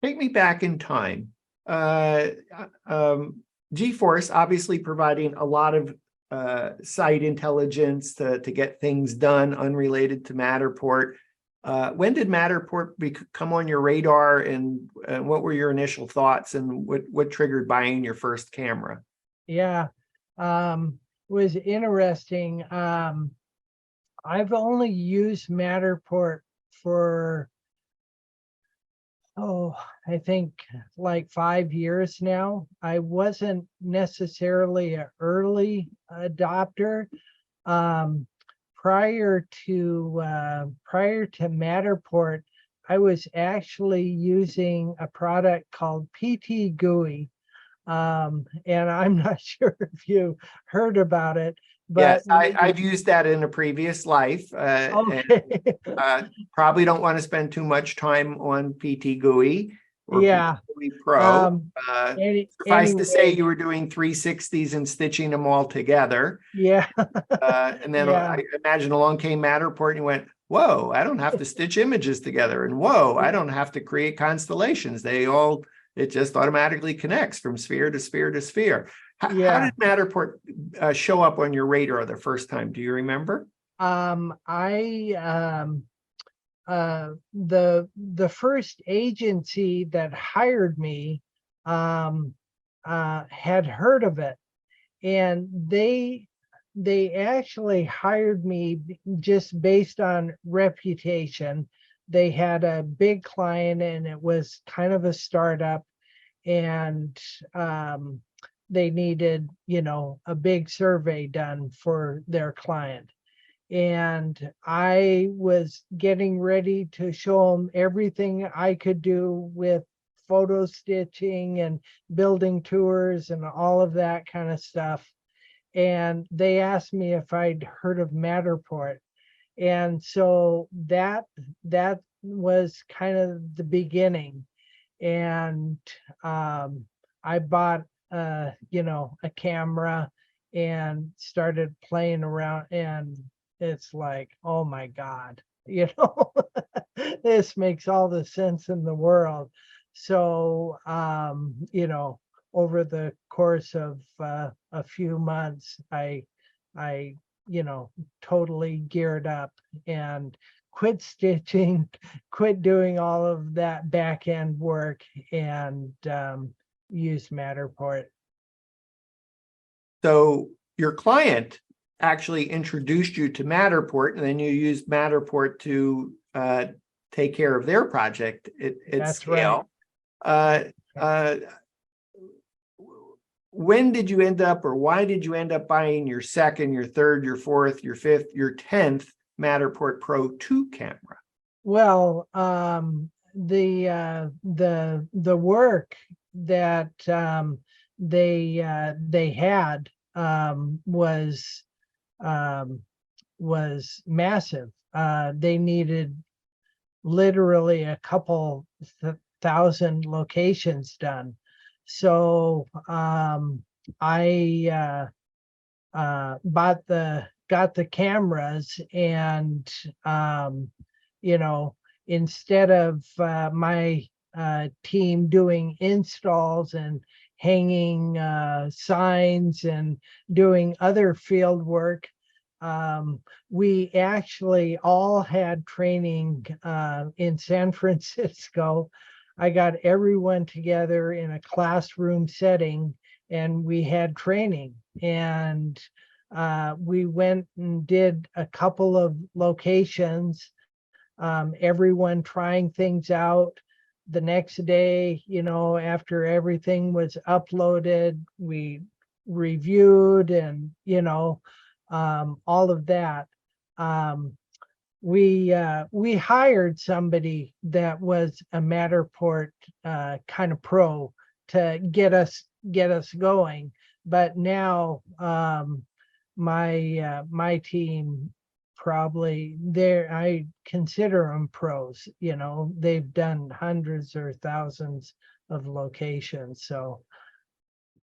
Take me back in time. GeForce obviously providing a lot of site intelligence to get things done unrelated to Matterport. When did Matterport come on your radar, and what were your initial thoughts, and what triggered buying your first camera? Yeah, was interesting. I've only used Matterport for, I think like 5 years now. I wasn't necessarily an early adopter. Prior to Matterport, I was actually using a product called PT GUI. And I'm not sure if you heard about it, but yes, I've used that in a previous life. okay. Probably don't want to spend too much time on PT GUI or Yeah. PT GUI Pro. Suffice to say, Anyway, you were doing 360s and stitching them all together. yeah. And then Yeah. I imagine along came Matterport and you went, whoa, I don't have to stitch images together. And whoa, I don't have to create constellations. It just automatically connects from sphere to sphere to sphere. How did Matterport show up on your radar the first time? Do you remember? The first agency that hired me had heard of it, and they actually hired me just based on reputation. They had a big client and it was kind of a startup, and they needed, a big survey done for their client. And I was getting ready to show them everything I could do with photo stitching and building tours and all of that kind of stuff. And they asked me if I'd heard of Matterport. And so that was kind of the beginning. And I bought a camera and started playing around, and it's like, oh my God, this makes all the sense in the world. So over the course of a few months, I totally geared up and quit stitching, quit doing all of that back end work, and used Matterport. So your client actually introduced you to Matterport, and then you used Matterport to take care of their project at scale. Right. When did you end up, or why did you end up buying your second, your third, your fourth, your fifth, your 10th Matterport Pro 2 camera? Well, the work that they had was massive. They needed literally a couple thousand locations done. So I got the cameras, and instead of my team doing installs and hanging signs and doing other field work, we actually all had training in San Francisco. I got everyone together in a classroom setting, and we had training, and we went and did a couple of locations, everyone trying things out. The next day, after everything was uploaded, we reviewed and, all of that. We hired somebody that was a Matterport kind of pro to get us going. But now my team, probably, I consider them pros. They've done hundreds or thousands of locations. So